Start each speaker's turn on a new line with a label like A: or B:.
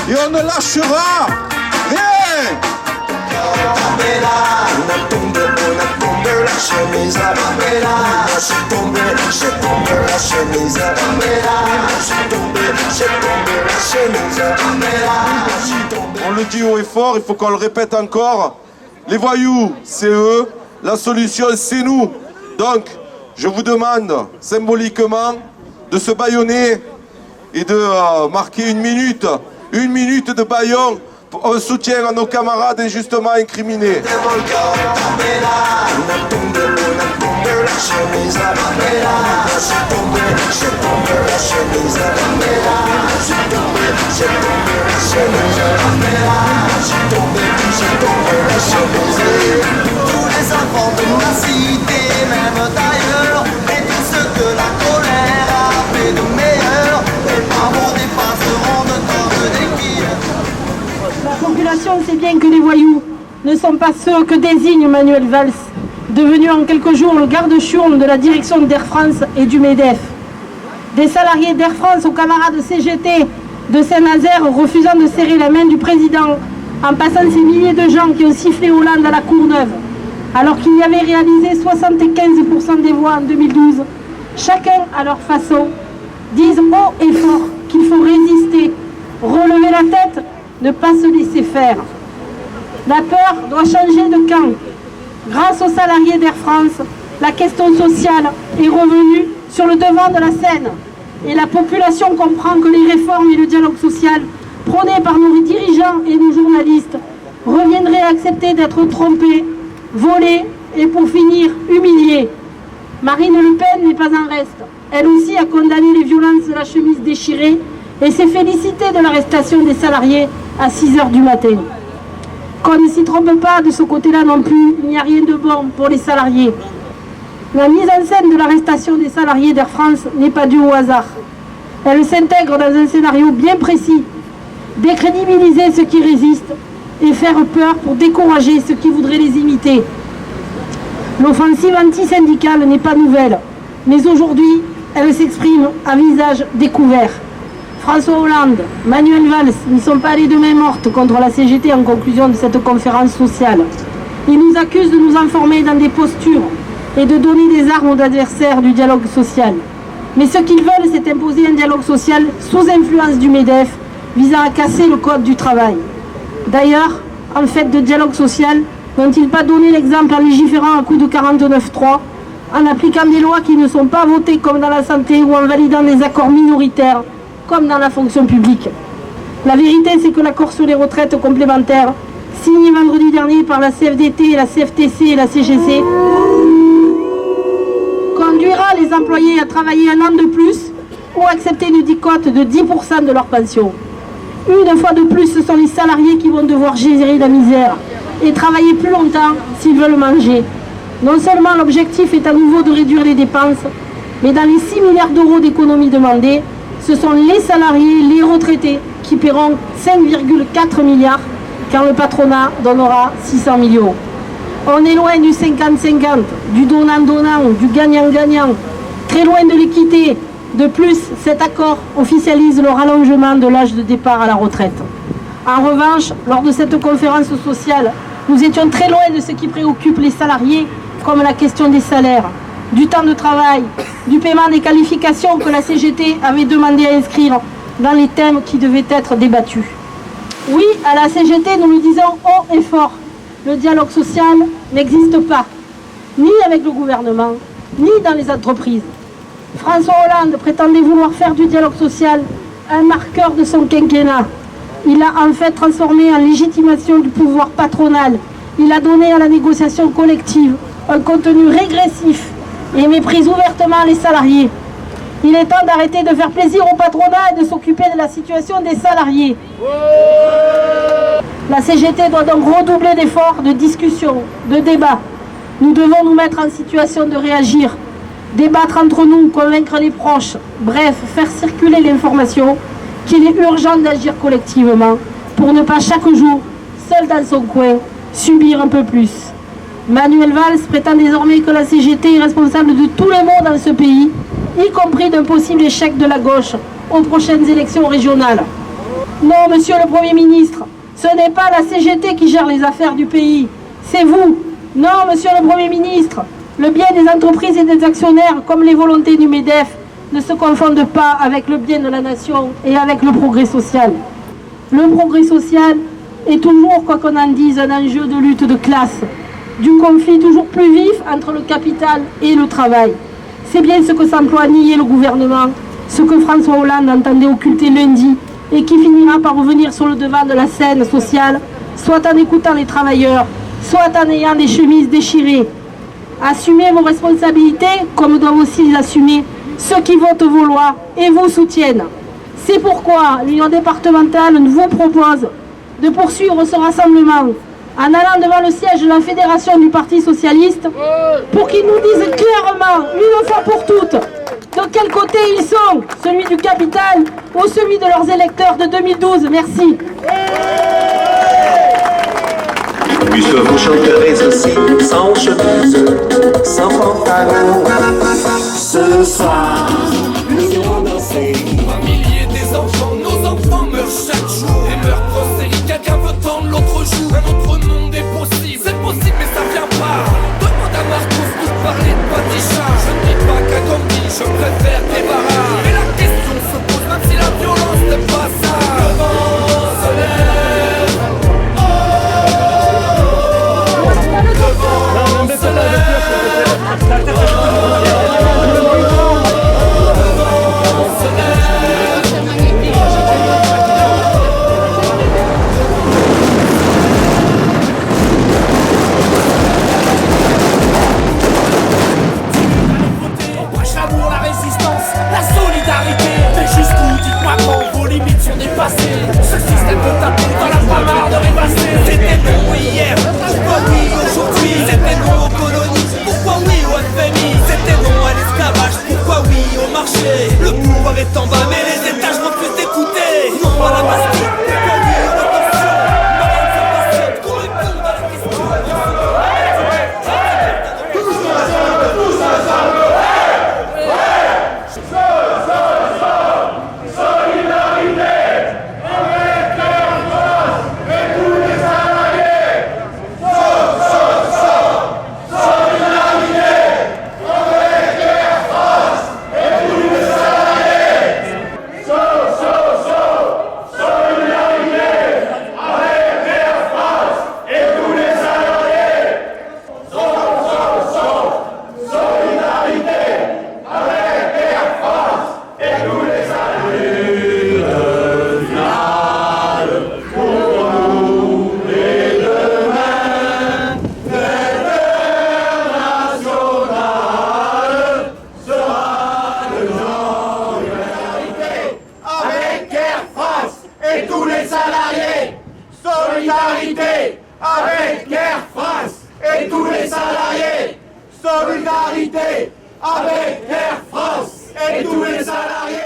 A: et on ne lâchera rien. On le dit haut et fort, il faut qu'on le répète encore. Les voyous, c'est eux. La solution, c'est nous. Donc, je vous demande symboliquement de se bâillonner et de marquer une minute de bâillon en soutien à nos camarades injustement incriminés.
B: Tous les enfants de ma cité, même d'ailleurs, et tout ce que la colère a fait de meilleur, les parents dépasseront de temps des kills.
C: La population sait bien que les voyous ne sont pas ceux que désigne Manuel Valls, devenu en quelques jours le garde-chiourme de la direction d'Air France et du MEDEF. Des salariés d'Air France aux camarades CGT de Saint-Nazaire refusant de serrer la main du président en passant ces milliers de gens qui ont sifflé Hollande à la Courneuve, alors qu'il y avait réalisé 75% des voix en 2012, chacun à leur façon, disent haut et fort qu'il faut résister, relever la tête, ne pas se laisser faire. La peur doit changer de camp. Grâce aux salariés d'Air France, la question sociale est revenue sur le devant de la scène. Et la population comprend que les réformes et le dialogue social prônés par nos dirigeants et nos journalistes reviendraient à accepter d'être trompés, volés et pour finir humiliés. Marine Le Pen n'est pas en reste. Elle aussi a condamné les violences de la chemise déchirée et s'est félicitée de l'arrestation des salariés à 6 h du matin. Qu'on ne s'y trompe pas de ce côté-là non plus, il n'y a rien de bon pour les salariés. La mise en scène de l'arrestation des salariés d'Air France n'est pas due au hasard. Elle s'intègre dans un scénario bien précis. Décrédibiliser ceux qui résistent et faire peur pour décourager ceux qui voudraient les imiter. L'offensive anti-syndicale n'est pas nouvelle, mais aujourd'hui, elle s'exprime à visage découvert. François Hollande, Manuel Valls n'y sont pas allés de main morte contre la CGT en conclusion de cette conférence sociale. Ils nous accusent de nous enfermer dans des postures et de donner des armes aux adversaires du dialogue social. Mais ce qu'ils veulent, c'est imposer un dialogue social sous influence du MEDEF, visant à casser le code du travail. D'ailleurs, en fait de dialogue social, n'ont-ils pas donné l'exemple en légiférant à coup de 49.3, en appliquant des lois qui ne sont pas votées comme dans la santé ou en validant des accords minoritaires comme dans la fonction publique. La vérité, c'est que l'accord sur les retraites complémentaires, signé vendredi dernier par la CFDT, la CFTC et la CGC, conduira les employés à travailler un an de plus ou accepter une décote de 10% de leur pension. Une fois de plus, ce sont les salariés qui vont devoir gérer la misère et travailler plus longtemps s'ils veulent manger. Non seulement l'objectif est à nouveau de réduire les dépenses, mais dans les 6 milliards d'euros d'économies demandées, ce sont les salariés, les retraités qui paieront 5,4 milliards quand le patronat donnera 600 millions. On est loin du 50-50, du donnant-donnant, du gagnant-gagnant, très loin de l'équité. De plus, cet accord officialise le rallongement de l'âge de départ à la retraite. En revanche, lors de cette conférence sociale, nous étions très loin de ce qui préoccupe les salariés, comme la question des salaires, du temps de travail, du paiement des qualifications que la CGT avait demandé à inscrire dans les thèmes qui devaient être débattus. Oui, à la CGT, nous le disons haut et fort, le dialogue social n'existe pas, ni avec le gouvernement, ni dans les entreprises. François Hollande prétendait vouloir faire du dialogue social un marqueur de son quinquennat. Il a en fait transformé en légitimation du pouvoir patronal. Il a donné à la négociation collective un contenu régressif et méprise ouvertement les salariés. Il est temps d'arrêter de faire plaisir au patronat et de s'occuper de la situation des salariés. La CGT doit donc redoubler d'efforts, de discussion, de débat. Nous devons nous mettre en situation de réagir, débattre entre nous, convaincre les proches, bref, faire circuler l'information qu'il est urgent d'agir collectivement pour ne pas chaque jour, seul dans son coin, subir un peu plus. Manuel Valls prétend désormais que la CGT est responsable de tous les maux dans ce pays, y compris d'un possible échec de la gauche aux prochaines élections régionales. Non, monsieur le Premier ministre, ce n'est pas la CGT qui gère les affaires du pays, c'est vous. Non, monsieur le Premier ministre, le bien des entreprises et des actionnaires, comme les volontés du MEDEF, ne se confondent pas avec le bien de la nation et avec le progrès social. Le progrès social est toujours, quoi qu'on en dise, un enjeu de lutte de classe, du conflit toujours plus vif entre le capital et le travail. C'est bien ce que s'emploie à nier le gouvernement, ce que François Hollande entendait occulter lundi et qui finira par revenir sur le devant de la scène sociale, soit en écoutant les travailleurs, soit en ayant des chemises déchirées. Assumez vos responsabilités comme doivent aussi les assumer ceux qui votent vos lois et vous soutiennent. C'est pourquoi l'Union départementale vous propose de poursuivre ce rassemblement en allant devant le siège de la Fédération du Parti Socialiste pour qu'ils nous disent clairement, une fois pour toutes, de quel côté ils sont, celui du capital ou celui de leurs électeurs de 2012. Merci.
D: Puisque vous chanterez aussi sans chemise, sans pantalon. Ce soir, nous irons danser.
E: Un millier des enfants, nos enfants meurent chaque jour. Et meurent procès, quelqu'un veut tendre l'autre joue. Un autre monde est possible, c'est possible mais ça vient pas. Demande à Marcos pour parler de Patricia. Je ne dis pas qu'à Gandhi, je préfère Guevara. Mais la question se pose, même si la violence n'est pas ça. Le vent se lève. L'amour, la résistance, la solidarité. Mais jusqu'où, dites-moi quand vos limites sont dépassées. Ce système de taper dans la poire de rêvasser. C'était non hier, pourquoi oui aujourd'hui? C'était non aux colonies, pourquoi oui au FMI? C'était non à l'esclavage, pourquoi oui au marché? Le pouvoir est en bas mais les étages refusent d'écouter. Non à la Bastille, pourquoi oui aux rétentions? Marine s'impatiente qu'on réponde à la question.
B: Solidarité avec Air France et tous les salariés. Solidarité avec Air France et tous les salariés.